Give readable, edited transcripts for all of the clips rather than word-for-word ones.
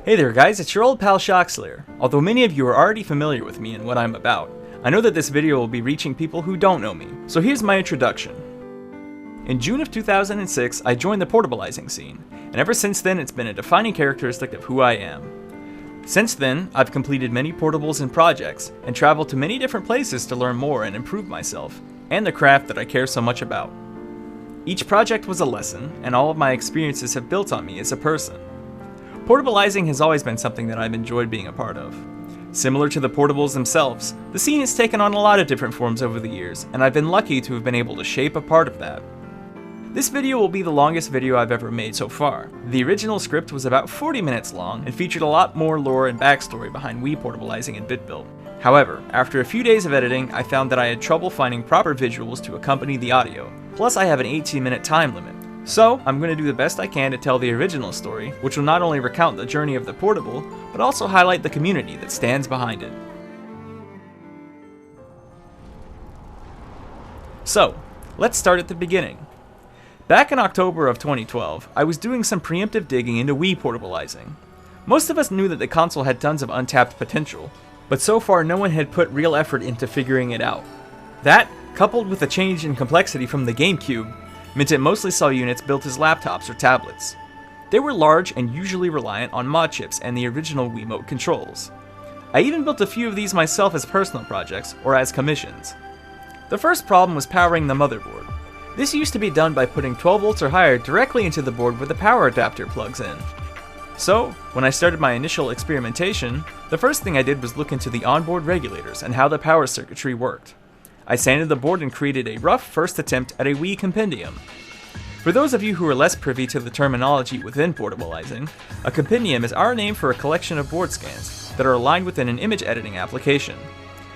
Hey there guys, it's your old pal ShockSlayer. Although many of you are already familiar with me and what I'm about, I know that this video will be reaching people who don't know me, so here's my introduction. In June of 2006, I joined the portablizing scene, and ever since then it's been a defining characteristic of who I am. Since then, I've completed many portables and projects, and traveled to many different places to learn more and improve myself, and the craft that I care so much about. Each project was a lesson, and all of my experiences have built on me as a person. Portablizing has always been something that I've enjoyed being a part of. Similar to the portables themselves, the scene has taken on a lot of different forms over the years, and I've been lucky to have been able to shape a part of that. This video will be the longest video I've ever made so far. The original script was about 40 minutes long and featured a lot more lore and backstory behind Wii Portablizing and BitBuilt. However, after a few days of editing, I found that I had trouble finding proper visuals to accompany the audio, plus I have an 18-minute time limit. So, I'm going to do the best I can to tell the original story, which will not only recount the journey of the portable, but also highlight the community that stands behind it. So, let's start at the beginning. Back in October of 2012, I was doing some preemptive digging into Wii Portablizing. Most of us knew that the console had tons of untapped potential, but so far no one had put real effort into figuring it out. That, coupled with a change in complexity from the GameCube, meant it mostly saw units built as laptops or tablets. They were large and usually reliant on mod chips and the original Wiimote controls. I even built a few of these myself as personal projects or as commissions. The first problem was powering the motherboard. This used to be done by putting 12 volts or higher directly into the board where the power adapter plugs in. So, when I started my initial experimentation, the first thing I did was look into the onboard regulators and how the power circuitry worked. I sanded the board and created a rough first attempt at a Wii compendium. For those of you who are less privy to the terminology within portablizing, a compendium is our name for a collection of board scans that are aligned within an image editing application.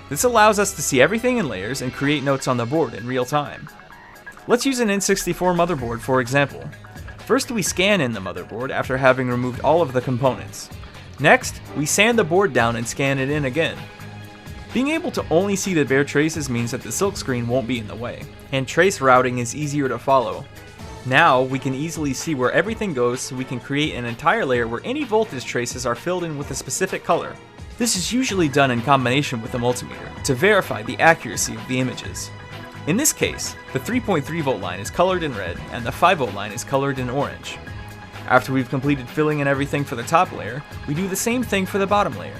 This allows us to see everything in layers and create notes on the board in real time. Let's use an N64 motherboard for example. First we scan in the motherboard after having removed all of the components. Next, we sand the board down and scan it in again. Being able to only see the bare traces means that the silk screen won't be in the way, and trace routing is easier to follow. Now we can easily see where everything goes, so we can create an entire layer where any voltage traces are filled in with a specific color. This is usually done in combination with a multimeter to verify the accuracy of the images. In this case, the 3.3 volt line is colored in red and the 5 volt line is colored in orange. After we've completed filling in everything for the top layer, we do the same thing for the bottom layer.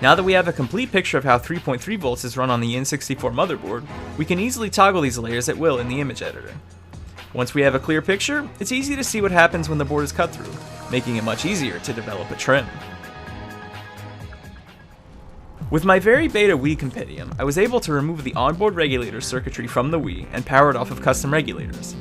Now that we have a complete picture of how 3.3 volts is run on the N64 motherboard, we can easily toggle these layers at will in the image editor. Once we have a clear picture, it's easy to see what happens when the board is cut through, making it much easier to develop a trim. With my very beta Wii compendium, I was able to remove the onboard regulator circuitry from the Wii and power it off of custom regulators.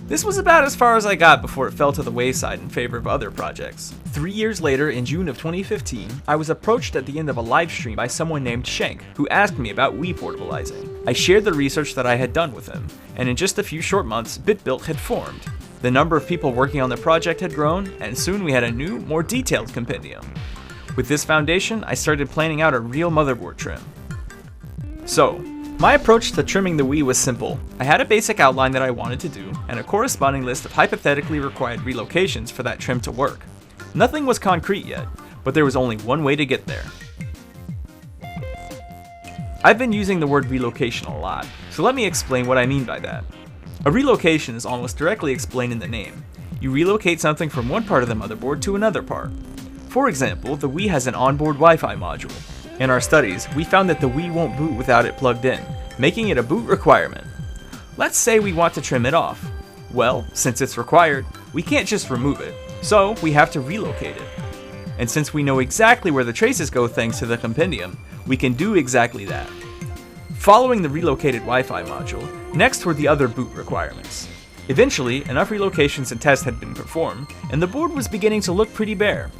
This was about as far as I got before it fell to the wayside in favor of other projects. 3 years later, in June of 2015, I was approached at the end of a live stream by someone named Shank, who asked me about Wii Portablizing. I shared the research that I had done with him, and in just a few short months, BitBuilt had formed. The number of people working on the project had grown, and soon we had a new, more detailed compendium. With this foundation, I started planning out a real motherboard trim. So, my approach to trimming the Wii was simple. I had a basic outline that I wanted to do, and a corresponding list of hypothetically required relocations for that trim to work. Nothing was concrete yet, but there was only one way to get there. I've been using the word relocation a lot, so let me explain what I mean by that. A relocation is almost directly explained in the name. You relocate something from one part of the motherboard to another part. For example, the Wii has an onboard Wi-Fi module. In our studies, we found that the Wii won't boot without it plugged in, making it a boot requirement. Let's say we want to trim it off. Well, since it's required, we can't just remove it, so we have to relocate it. And since we know exactly where the traces go thanks to the compendium, we can do exactly that. Following the relocated Wi-Fi module, next were the other boot requirements. Eventually, enough relocations and tests had been performed, and the board was beginning to look pretty bare.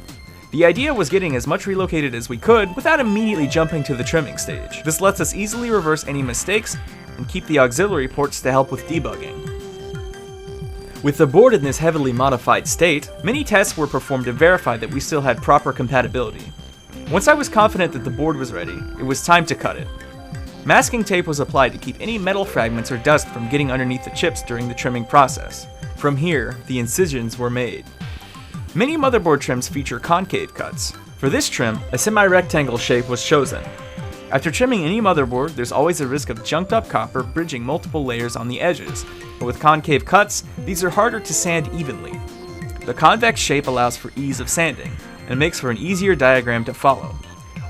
The idea was getting as much relocated as we could without immediately jumping to the trimming stage. This lets us easily reverse any mistakes and keep the auxiliary ports to help with debugging. With the board in this heavily modified state, many tests were performed to verify that we still had proper compatibility. Once I was confident that the board was ready, it was time to cut it. Masking tape was applied to keep any metal fragments or dust from getting underneath the chips during the trimming process. From here, the incisions were made. Many motherboard trims feature concave cuts. For this trim, a semi-rectangle shape was chosen. After trimming any motherboard, there's always a risk of junked up copper bridging multiple layers on the edges, but with concave cuts, these are harder to sand evenly. The convex shape allows for ease of sanding, and makes for an easier diagram to follow.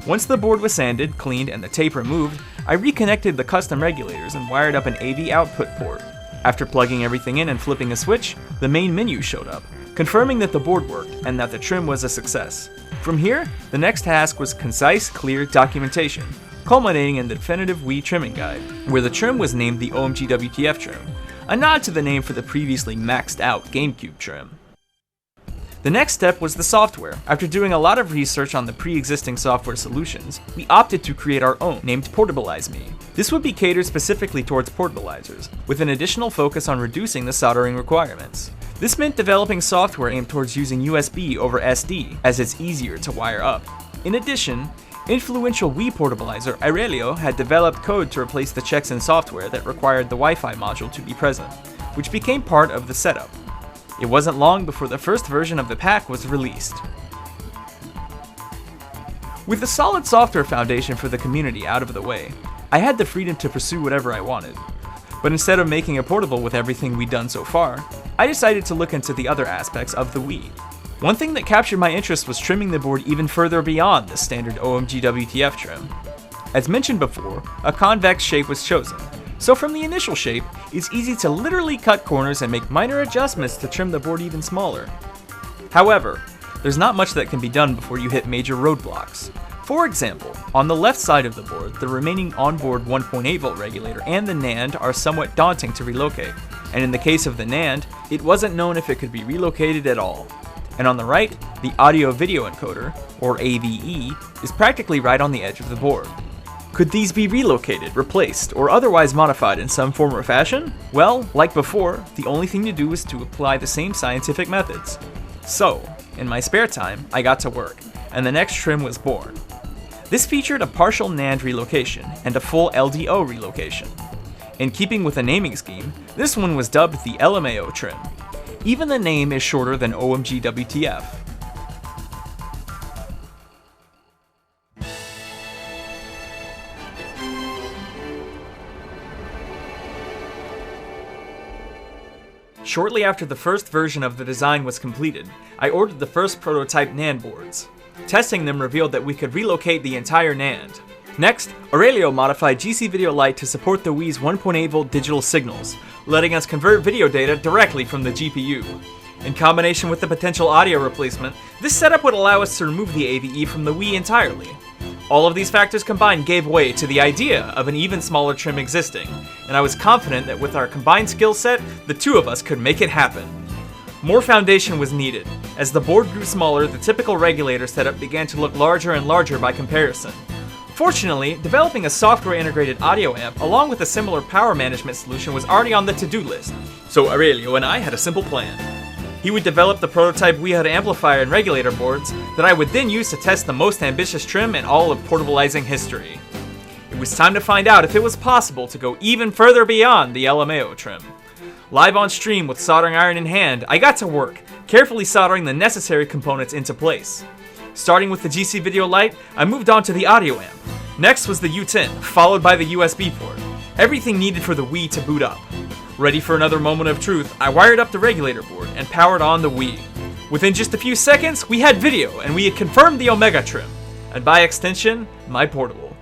Once the board was sanded, cleaned, and the tape removed, I reconnected the custom regulators and wired up an AV output port. After plugging everything in and flipping a switch, the main menu showed up, confirming that the board worked and that the trim was a success. From here, the next task was concise, clear documentation, culminating in the definitive Wii trimming guide, where the trim was named the OMG WTF trim, a nod to the name for the previously maxed out GameCube trim. The next step was the software. After doing a lot of research on the pre-existing software solutions, we opted to create our own, named portablizing. This would be catered specifically towards portabilizers, with an additional focus on reducing the soldering requirements. This meant developing software aimed towards using USB over SD, as it's easier to wire up. In addition, influential Wii Portablizer Aurelio had developed code to replace the checks in software that required the Wi-Fi module to be present, which became part of the setup. It wasn't long before the first version of the pack was released. With a solid software foundation for the community out of the way, I had the freedom to pursue whatever I wanted. But instead of making a portable with everything we'd done so far, I decided to look into the other aspects of the Wii. One thing that captured my interest was trimming the board even further beyond the standard OMG WTF trim. As mentioned before, a convex shape was chosen. So from the initial shape, it's easy to literally cut corners and make minor adjustments to trim the board even smaller. However, there's not much that can be done before you hit major roadblocks. For example, on the left side of the board, the remaining onboard 1.8V regulator and the NAND are somewhat daunting to relocate, and in the case of the NAND, it wasn't known if it could be relocated at all. And on the right, the audio-video encoder, or AVE, is practically right on the edge of the board. Could these be relocated, replaced, or otherwise modified in some form or fashion? Well, like before, the only thing to do is to apply the same scientific methods. So, in my spare time, I got to work, and the next trim was born. This featured a partial NAND relocation and a full LDO relocation. In keeping with the naming scheme, this one was dubbed the LMAO trim. Even the name is shorter than OMG WTF. Shortly after the first version of the design was completed, I ordered the first prototype NAND boards. Testing them revealed that we could relocate the entire NAND. Next, Aurelio modified GC Video Lite to support the Wii's 1.8V digital signals, letting us convert video data directly from the GPU. In combination with the potential audio replacement, this setup would allow us to remove the AVE from the Wii entirely. All of these factors combined gave way to the idea of an even smaller trim existing, and I was confident that with our combined skill set, the two of us could make it happen. More foundation was needed. As the board grew smaller, the typical regulator setup began to look larger and larger by comparison. Fortunately, developing a software-integrated audio amp along with a similar power management solution was already on the to-do list, so Aurelio and I had a simple plan. He would develop the prototype WiiHUD amplifier and regulator boards that I would then use to test the most ambitious trim in all of portabilizing history. It was time to find out if it was possible to go even further beyond the LMAO trim. Live on stream with soldering iron in hand, I got to work, carefully soldering the necessary components into place. Starting with the GC Video Lite, I moved on to the audio amp. Next was the U10, followed by the USB port. Everything needed for the Wii to boot up. Ready for another moment of truth, I wired up the regulator board and powered on the Wii. Within just a few seconds, we had video and we had confirmed the Omega trim, and by extension, my portable.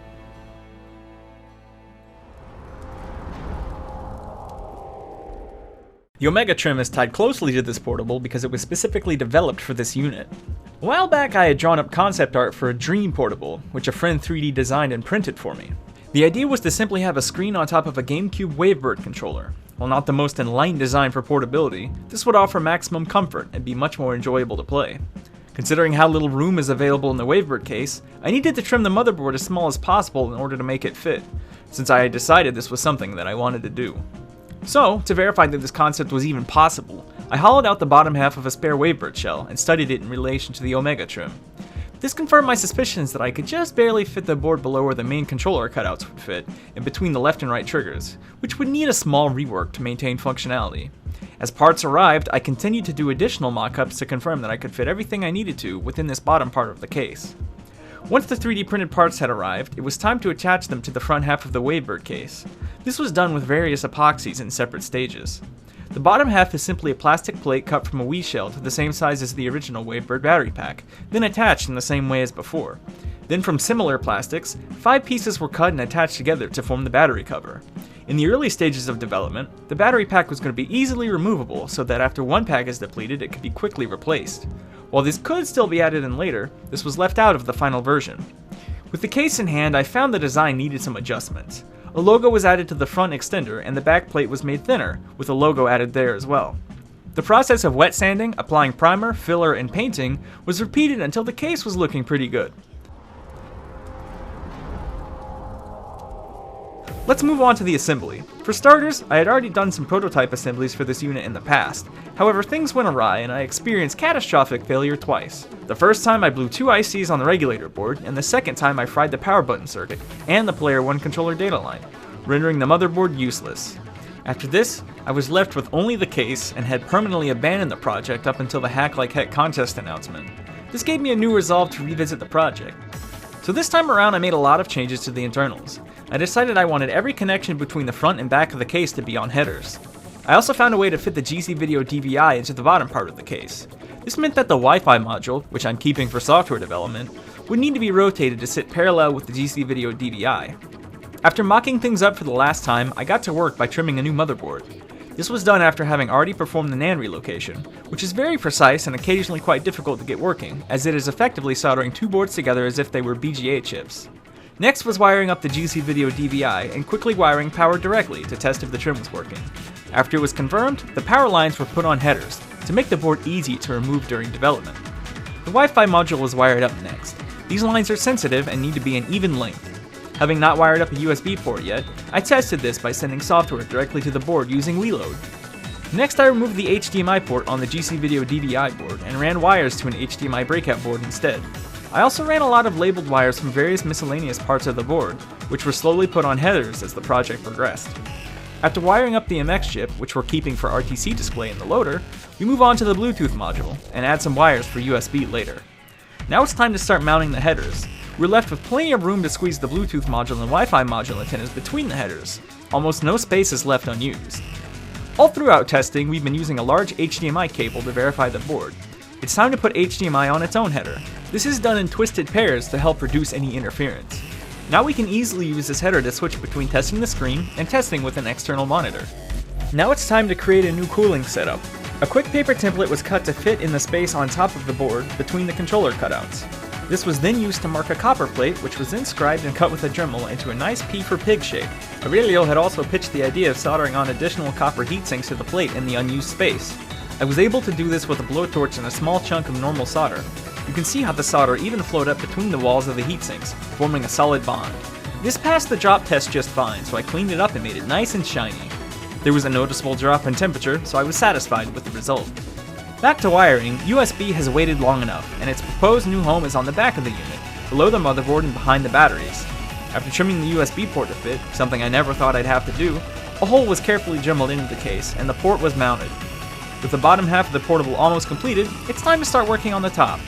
The Omega trim is tied closely to this portable because it was specifically developed for this unit. A while back I had drawn up concept art for a Dream portable, which a friend 3D designed and printed for me. The idea was to simply have a screen on top of a GameCube WaveRider controller. While not the most enlightened design for portability, this would offer maximum comfort and be much more enjoyable to play. Considering how little room is available in the WaveRider case, I needed to trim the motherboard as small as possible in order to make it fit, since I had decided this was something that I wanted to do. So, to verify that this concept was even possible, I hollowed out the bottom half of a spare WaveRider shell and studied it in relation to the Omega trim. This confirmed my suspicions that I could just barely fit the board below where the main controller cutouts would fit, in between the left and right triggers, which would need a small rework to maintain functionality. As parts arrived, I continued to do additional mock-ups to confirm that I could fit everything I needed to within this bottom part of the case. Once the 3D printed parts had arrived, it was time to attach them to the front half of the WaveBird case. This was done with various epoxies in separate stages. The bottom half is simply a plastic plate cut from a Wii shell to the same size as the original WaveBird battery pack, then attached in the same way as before. Then from similar plastics, 5 pieces were cut and attached together to form the battery cover. In the early stages of development, the battery pack was going to be easily removable so that after one pack is depleted, it could be quickly replaced. While this could still be added in later, this was left out of the final version. With the case in hand, I found the design needed some adjustments. A logo was added to the front extender and the back plate was made thinner, with a logo added there as well. The process of wet sanding, applying primer, filler, and painting was repeated until the case was looking pretty good. Let's move on to the assembly. For starters, I had already done some prototype assemblies for this unit in the past. However, things went awry and I experienced catastrophic failure twice. The first time I blew 2 ICs on the regulator board, and the second time I fried the power button circuit and the player 1 controller data line, rendering the motherboard useless. After this, I was left with only the case and had permanently abandoned the project up until the Hack Like Heck contest announcement. This gave me a new resolve to revisit the project. So this time around I made a lot of changes to the internals. I decided I wanted every connection between the front and back of the case to be on headers. I also found a way to fit the GC Video DVI into the bottom part of the case. This meant that the Wi-Fi module, which I'm keeping for software development, would need to be rotated to sit parallel with the GC Video DVI. After mocking things up for the last time, I got to work by trimming a new motherboard. This was done after having already performed the NAND relocation, which is very precise and occasionally quite difficult to get working, as it is effectively soldering 2 boards together as if they were BGA chips. Next was wiring up the GC Video DVI and quickly wiring power directly to test if the trim was working. After it was confirmed, the power lines were put on headers to make the board easy to remove during development. The Wi-Fi module was wired up next. These lines are sensitive and need to be an even length. Having not wired up a USB port yet, I tested this by sending software directly to the board using WeLoad. Next, I removed the HDMI port on the GC Video DVI board and ran wires to an HDMI breakout board instead. I also ran a lot of labeled wires from various miscellaneous parts of the board, which were slowly put on headers as the project progressed. After wiring up the MX chip, which we're keeping for RTC display in the loader, we move on to the Bluetooth module and add some wires for USB later. Now it's time to start mounting the headers. We're left with plenty of room to squeeze the Bluetooth module and Wi-Fi module antennas between the headers. Almost no space is left unused. All throughout testing, we've been using a large HDMI cable to verify the board. It's time to put HDMI on its own header. This is done in twisted pairs to help reduce any interference. Now we can easily use this header to switch between testing the screen and testing with an external monitor. Now it's time to create a new cooling setup. A quick paper template was cut to fit in the space on top of the board between the controller cutouts. This was then used to mark a copper plate, which was then scribed and cut with a Dremel into a nice P for pig shape. Aurelio had also pitched the idea of soldering on additional copper heat sinks to the plate in the unused space. I was able to do this with a blowtorch and a small chunk of normal solder. You can see how the solder even flowed up between the walls of the heat sinks, forming a solid bond. This passed the drop test just fine, so I cleaned it up and made it nice and shiny. There was a noticeable drop in temperature, so I was satisfied with the result. Back to wiring, USB has waited long enough, and its proposed new home is on the back of the unit, below the motherboard and behind the batteries. After trimming the USB port to fit, something I never thought I'd have to do, a hole was carefully dremelled into the case, and the port was mounted. With the bottom half of the portable almost completed, it's time to start working on the top.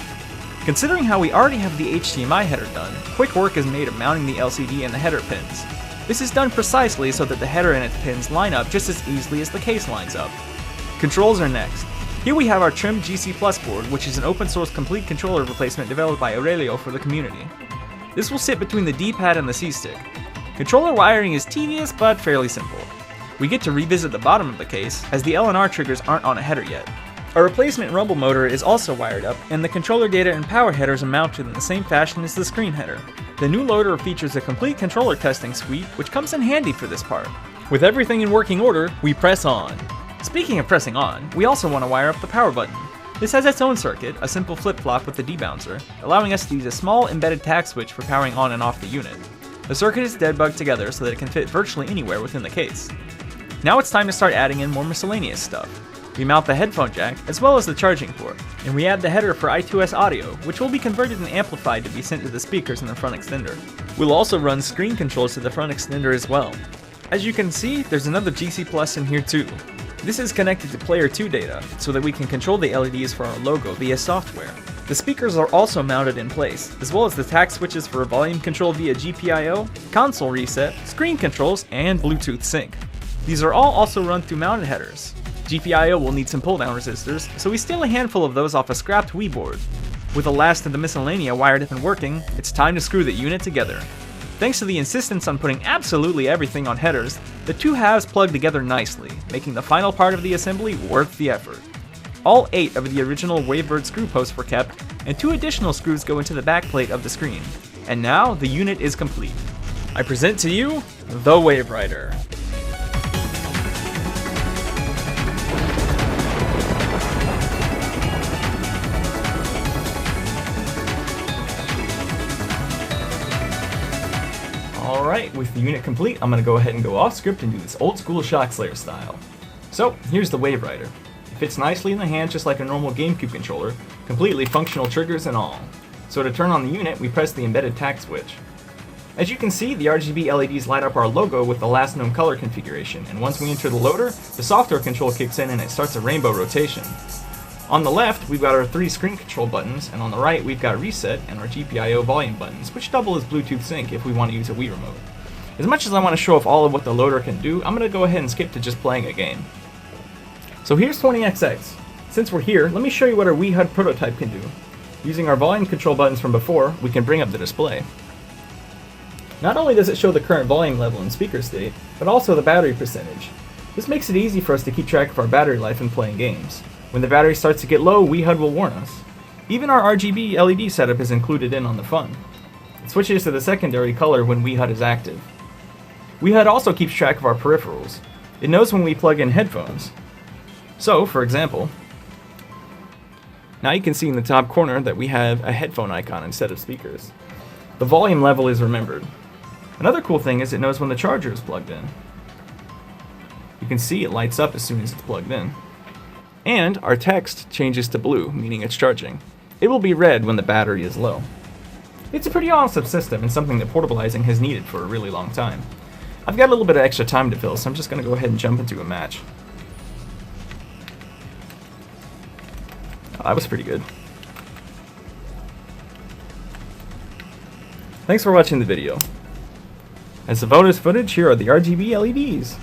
Considering how we already have the HDMI header done, quick work is made of mounting the LCD and the header pins. This is done precisely so that the header and its pins line up just as easily as the case lines up. Controls are next. Here we have our trimmed GC Plus board, which is an open source complete controller replacement developed by Aurelio for the community. This will sit between the D-pad and the C-stick. Controller wiring is tedious but fairly simple. We get to revisit the bottom of the case, as the L&R triggers aren't on a header yet. A replacement rumble motor is also wired up, and the controller data and power headers are mounted in the same fashion as the screen header. The new loader features a complete controller testing suite, which comes in handy for this part. With everything in working order, we press on. Speaking of pressing on, we also want to wire up the power button. This has its own circuit, a simple flip-flop with the debouncer, allowing us to use a small embedded tag switch for powering on and off the unit. The circuit is dead-bugged together so that it can fit virtually anywhere within the case. Now it's time to start adding in more miscellaneous stuff. We mount the headphone jack, as well as the charging port, and we add the header for I2S audio, which will be converted and amplified to be sent to the speakers in the front extender. We'll also run screen controls to the front extender as well. As you can see, there's another GC Plus in here too. This is connected to player 2 data, so that we can control the LEDs for our logo via software. The speakers are also mounted in place, as well as the tact switches for volume control via GPIO, console reset, screen controls, and Bluetooth sync. These are all also run through mounted headers. GPIO will need some pull-down resistors, so we steal a handful of those off a scrapped Wii board. With the last of the miscellanea wired up and working, it's time to screw the unit together. Thanks to the insistence on putting absolutely everything on headers, the two halves plug together nicely, making the final part of the assembly worth the effort. All 8 of the original WaveRider screw posts were kept, and 2 additional screws go into the backplate of the screen. And now, the unit is complete. I present to you, the WaveRider. Alright, with the unit complete, I'm going to go ahead and go off script and do this old school ShockSlayer style. So, here's the WaveRider. It fits nicely in the hand just like a normal GameCube controller, completely functional triggers and all. So to turn on the unit, we press the embedded tact switch. As you can see, the RGB LEDs light up our logo with the last known color configuration, and once we enter the loader, the software control kicks in and it starts a rainbow rotation. On the left, we've got our 3 screen control buttons, and on the right, we've got reset and our GPIO volume buttons, which double as Bluetooth sync if we want to use a Wii remote. As much as I want to show off all of what the loader can do, I'm going to go ahead and skip to just playing a game. So here's 20XX. Since we're here, let me show you what our Wii HUD prototype can do. Using our volume control buttons from before, we can bring up the display. Not only does it show the current volume level and speaker state, but also the battery percentage. This makes it easy for us to keep track of our battery life when playing games. When the battery starts to get low, Wii HUD will warn us. Even our RGB LED setup is included in on the fun. It switches to the secondary color when Wii HUD is active. Wii HUD also keeps track of our peripherals. It knows when we plug in headphones. So, for example, now you can see in the top corner that we have a headphone icon instead of speakers. The volume level is remembered. Another cool thing is it knows when the charger is plugged in. You can see it lights up as soon as it's plugged in. And our text changes to blue, meaning it's charging. It will be red when the battery is low. It's a pretty awesome system and something that portablizing has needed for a really long time. I've got a little bit of extra time to fill, so I'm just going to go ahead and jump into a match. Oh, that was pretty good. Thanks for watching the video. As the bonus footage, here are the RGB LEDs.